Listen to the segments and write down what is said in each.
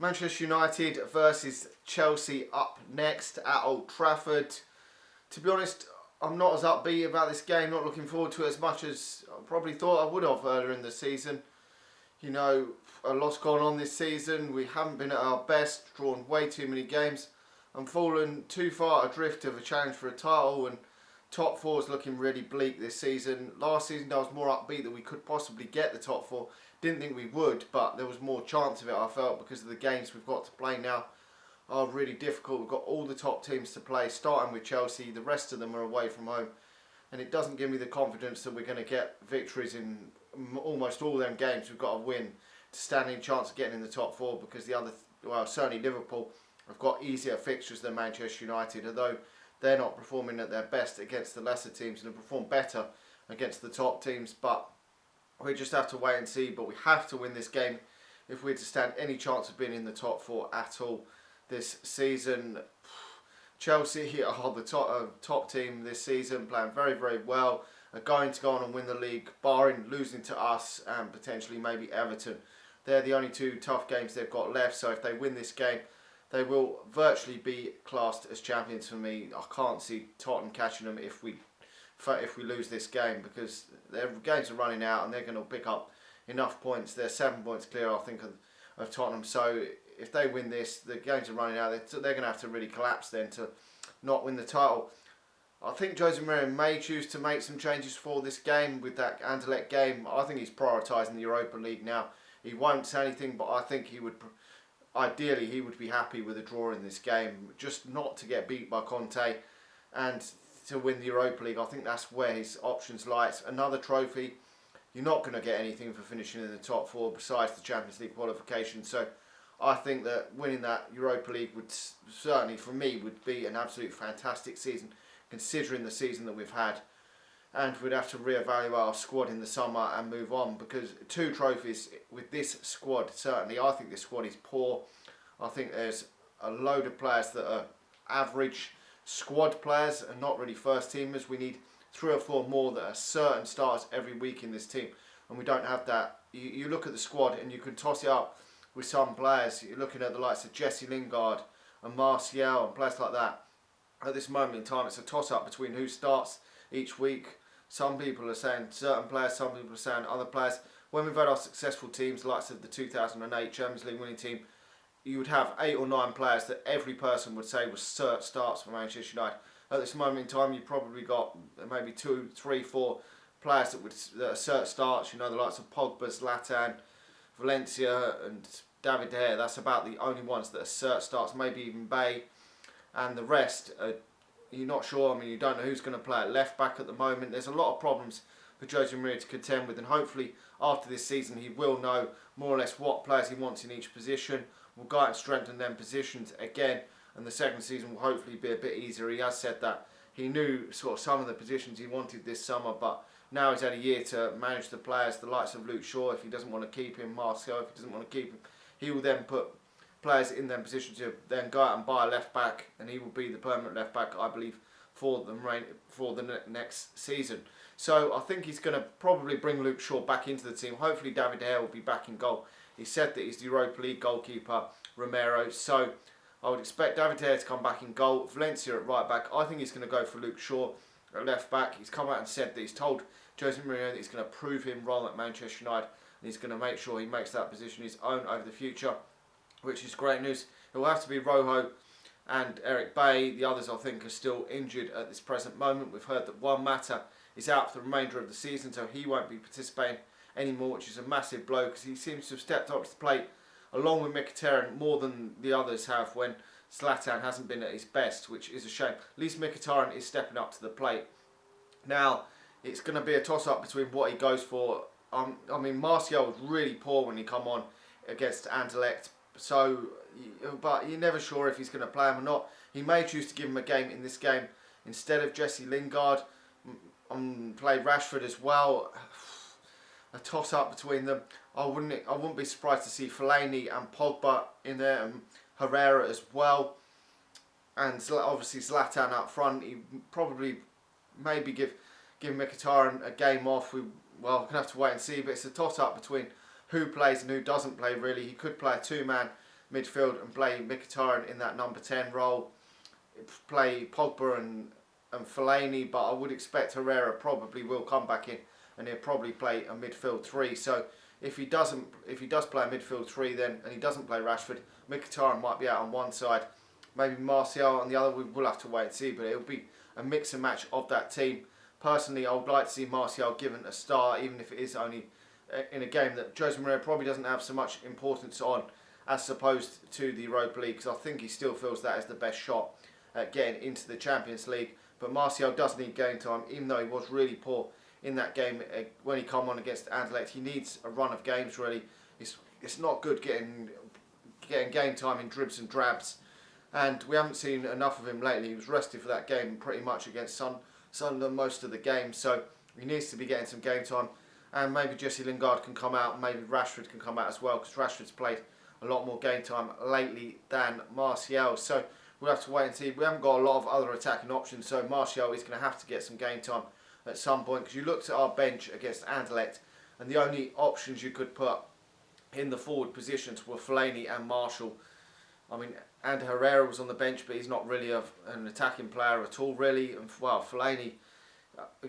Manchester United versus Chelsea up next at Old Trafford. To be honest, I'm not as upbeat about this game, not looking forward to it as much as I probably thought I would have earlier in the season. You know, a lot's gone on this season. We haven't been at our best, drawn way too many games, and fallen too far adrift of a challenge for a title, and top four is looking really bleak this season. Last season I was more upbeat that we could possibly get the top four. Didn't think we would, but there was more chance of it, I felt, because of the games we've got to play now are really difficult. We've got all the top teams to play, starting with Chelsea. The rest of them are away from home, and it doesn't give me the confidence that we're going to get victories in almost all them games we've got to win to stand in chance of getting in the top four, because the other, well, certainly Liverpool have got easier fixtures than Manchester United, although they're not performing at their best against the lesser teams and have performed better against the top teams. But we just have to wait and see. But we have to win this game if we're to stand any chance of being in the top four at all this season. Chelsea are the top team this season, playing very, very well, are going to go on and win the league, barring losing to us and potentially maybe Everton. They're the only two tough games they've got left, so if they win this game, they will virtually be classed as champions for me. I can't see Tottenham catching them if we lose this game, because their games are running out and they're going to pick up enough points. They're 7 points clear, I think, of Tottenham. So if they win this, the games are running out. They're going to have to really collapse then to not win the title. I think Jose Mourinho may choose to make some changes for this game with that Anderlecht game. I think he's prioritising the Europa League now. He won't say anything, but I think he would. Ideally, he would be happy with a draw in this game, just not to get beat by Conte and to win the Europa League. I think that's where his options lie. It's another trophy. You're not going to get anything for finishing in the top four besides the Champions League qualification. So I think that winning that Europa League would certainly, for me, would be an absolute fantastic season, considering the season that we've had. And we'd have to reevaluate our squad in the summer and move on, because 2 trophies with this squad, certainly, I think this squad is poor. I think there's a load of players that are average squad players and not really first teamers. We need 3 or 4 more that are certain starters every week in this team, and we don't have that. You look at the squad and you can toss it up with some players. You're looking at the likes of Jesse Lingard and Martial and players like that. At this moment in time, it's a toss-up between who starts each week. Some people are saying certain players, some people are saying other players. When we've had our successful teams, the likes of the 2008 Champions League winning team, you would have 8 or 9 players that every person would say was cert starts for Manchester United. At this moment in time, you've probably got maybe 2, 3, 4 players that are cert starts. You know, the likes of Pogba, Zlatan, Valencia and David De Gea. That's about the only ones that are cert starts, maybe even Bay. And the rest, you're not sure. I mean, you don't know who's going to play at left back at the moment. There's a lot of problems for Jose Mourinho to contend with, and hopefully after this season he will know more or less what players he wants in each position. We'll go out and strengthen them positions again, and the second season will hopefully be a bit easier. He has said that he knew sort of some of the positions he wanted this summer, but now he's had a year to manage the players, the likes of Luke Shaw. If he doesn't want to keep him, Martial, if he doesn't want to keep him, he will then put players in their position to then go out and buy a left back, and he will be the permanent left back, I believe, for the next season. So I think he's going to probably bring Luke Shaw back into the team. Hopefully David De Gea will be back in goal. He said that he's the Europa League goalkeeper, Romero. So I would expect David De Gea to come back in goal. Valencia at right back. I think he's going to go for Luke Shaw at left back. He's come out and said that he's told Jose Mourinho that he's going to prove him wrong at Manchester United, and he's going to make sure he makes that position his own over the future, which is great news. It will have to be Rojo and Eric Bay. The others, I think, are still injured at this present moment. We've heard that Juan Mata is out for the remainder of the season, so he won't be participating anymore, which is a massive blow, because he seems to have stepped up to the plate along with Mkhitaryan more than the others have when Zlatan hasn't been at his best, which is a shame. At least Mkhitaryan is stepping up to the plate. Now, it's going to be a toss-up between what he goes for. I mean, Martial was really poor when he come on against Anderlecht, but you're never sure if he's going to play him or not. He may choose to give him a game in this game instead of Jesse Lingard. Played Rashford as well. A toss-up between them. I wouldn't be surprised to see Fellaini and Pogba in there, and Herrera as well, and obviously Zlatan up front. He probably maybe give Mkhitaryan a game off. We're going to have to wait and see, but it's a toss-up between who plays and who doesn't play, really. He could play a 2-man midfield and play Mkhitaryan in that number 10 role, play Pogba and Fellaini, but I would expect Herrera probably will come back in and he'll probably play a midfield 3. So if he does play a midfield 3 then, and he doesn't play Rashford, Mkhitaryan might be out on one side, maybe Martial on the other. We will have to wait and see, but it'll be a mix and match of that team. Personally, I would like to see Martial given a start, even if it is only in a game that Jose Mourinho probably doesn't have so much importance on as opposed to the Europa League, because I think he still feels that is the best shot at getting into the Champions League. But Martial does need game time, even though he was really poor in that game when he came on against Anderlecht. He needs a run of games, really. It's not good getting game time in dribs and drabs, and we haven't seen enough of him lately. He was rested for that game pretty much against Sunderland most of the game, so he needs to be getting some game time. And maybe Jesse Lingard can come out, maybe Rashford can come out as well, because Rashford's played a lot more game time lately than Martial. So we'll have to wait and see. We haven't got a lot of other attacking options, so Martial is going to have to get some game time at some point, because you looked at our bench against Anderlecht and the only options you could put in the forward positions were Fellaini and Martial. I mean, and Herrera was on the bench, but he's not really an attacking player at all, really. And well, Fellaini,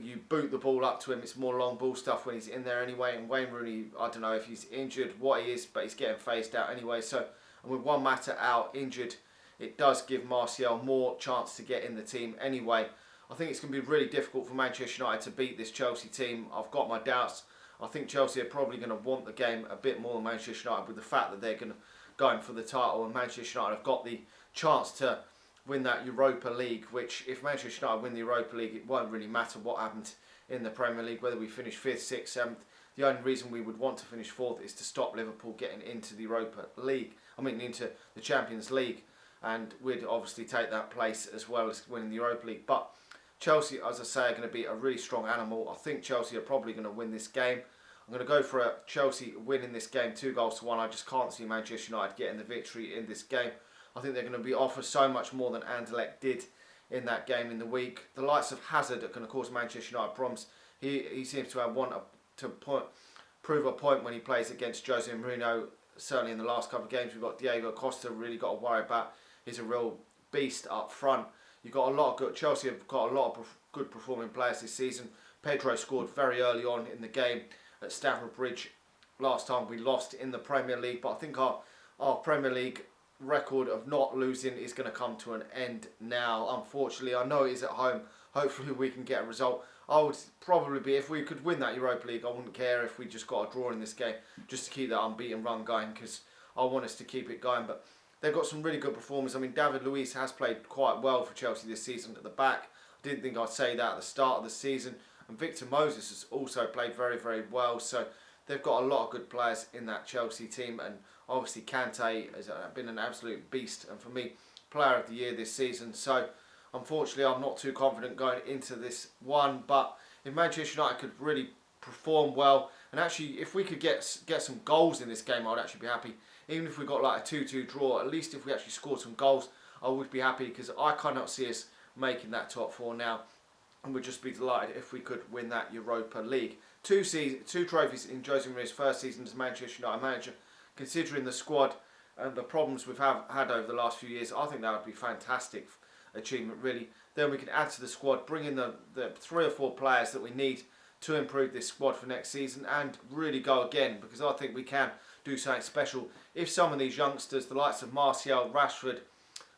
you boot the ball up to him, it's more long ball stuff when he's in there anyway. And Wayne Rooney, I don't know if he's injured, what he is, but he's getting phased out anyway. So, and with Juan Mata out injured, it does give Martial more chance to get in the team anyway. I think it's going to be really difficult for Manchester United to beat this Chelsea team. I've got my doubts. I think Chelsea are probably going to want the game a bit more than Manchester United, with the fact that they're going for the title, and Manchester United have got the chance to win that Europa League, which if Manchester United win the Europa League, it won't really matter what happened in the Premier League, whether we finish 5th, 6th, 7th. The only reason we would want to finish 4th is to stop Liverpool getting into the Europa League, into the Champions League, and we'd obviously take that place as well as winning the Europa League. But Chelsea, as I say, are going to be a really strong animal. I think Chelsea are probably going to win this game. I'm going to go for a Chelsea win in this game, 2-1. I just can't see Manchester United getting the victory in this game. I think they're going to be offered so much more than Anderlecht did in that game in the week. The likes of Hazard are going to cause Manchester United problems. He seems to have prove a point when he plays against Jose Mourinho. Certainly in the last couple of games, we've got Diego Costa really got to worry about. He's a real beast up front. You've got a lot of good. Chelsea have got a lot of good performing players this season. Pedro scored very early on in the game at Stamford Bridge last time we lost in the Premier League, but I think our Premier League record of not losing is going to come to an end now, unfortunately. I know it is at home. Hopefully we can get a result. I would probably be, if we could win that Europa League, I wouldn't care if we just got a draw in this game, just to keep that unbeaten run going, because I want us to keep it going. But they've got some really good performers. I mean, David Luiz has played quite well for Chelsea this season at the back. I didn't think I'd say that at the start of the season. And Victor Moses has also played very, very well. So they've got a lot of good players in that Chelsea team. And obviously Kante has been an absolute beast. And for me, player of the year this season. So unfortunately, I'm not too confident going into this one. But if Manchester United could really perform well, and actually if we could get some goals in this game, I'd actually be happy. Even if we got like a 2-2 draw, at least if we actually scored some goals, I would be happy, because I cannot see us making that top 4 now. And we'd just be delighted if we could win that Europa League. Two trophies in Jose Mourinho's first season as Manchester United manager. Considering the squad and the problems we've had over the last few years, I think that would be a fantastic achievement, really. Then we can add to the squad, bring in the 3 or 4 players that we need to improve this squad for next season, and really go again, because I think we can do something special if some of these youngsters, the likes of Martial, Rashford,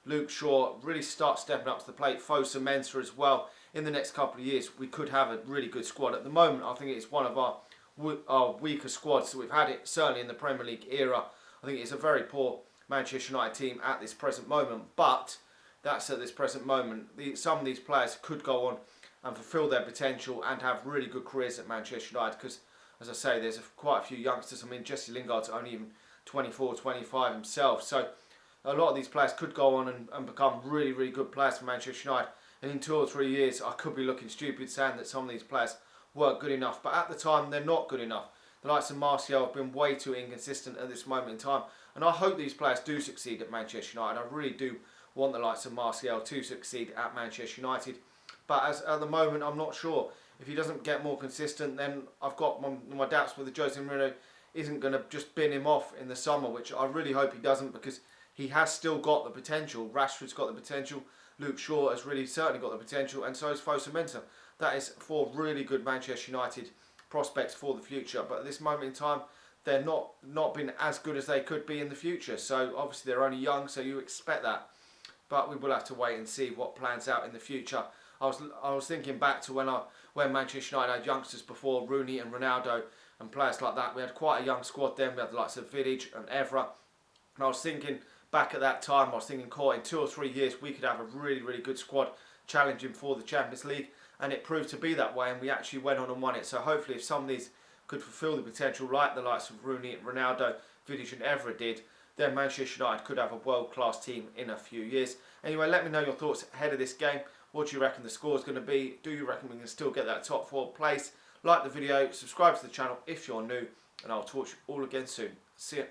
Luke Shaw, really start stepping up to the plate. Fosu Mensah as well. In the next couple of years, we could have a really good squad. At the moment, I think it's one of our weaker squads that we've had, it certainly in the Premier League era. I think it's a very poor Manchester United team at this present moment, but that's at this present moment. Some of these players could go on and fulfil their potential and have really good careers at Manchester United, because, as I say, there's quite a few youngsters. I mean, Jesse Lingard's only even 24, 25 himself, so a lot of these players could go on and become really, really good players for Manchester United. And in 2 or 3 years, I could be looking stupid saying that some of these players weren't good enough. But at the time, they're not good enough. The likes of Martial have been way too inconsistent at this moment in time. And I hope these players do succeed at Manchester United. I really do want the likes of Martial to succeed at Manchester United. But at the moment, I'm not sure. If he doesn't get more consistent, then I've got my doubts whether Jose Mourinho isn't going to just bin him off in the summer, which I really hope he doesn't, because he has still got the potential. Rashford's got the potential. Luke Shaw has really certainly got the potential, and so has Fosu Mensah. That is 4 really good Manchester United prospects for the future. But at this moment in time, they're not been as good as they could be in the future. So obviously they're only young, so you expect that. But we will have to wait and see what plans out in the future. I was thinking back to when Manchester United had youngsters before, Rooney and Ronaldo and players like that. We had quite a young squad then. We had the likes of Vidic and Evra. And I was thinking back at that time, I was thinking, in 2 or 3 years we could have a really, really good squad challenging for the Champions League. And it proved to be that way, and we actually went on and won it. So hopefully if some of these could fulfil the potential like the likes of Rooney and Ronaldo, Vidic and Evra did, then Manchester United could have a world-class team in a few years. Anyway, let me know your thoughts ahead of this game. What do you reckon the score is going to be? Do you reckon we can still get that top 4 place? Like the video, subscribe to the channel if you're new, and I'll talk to you all again soon. See ya.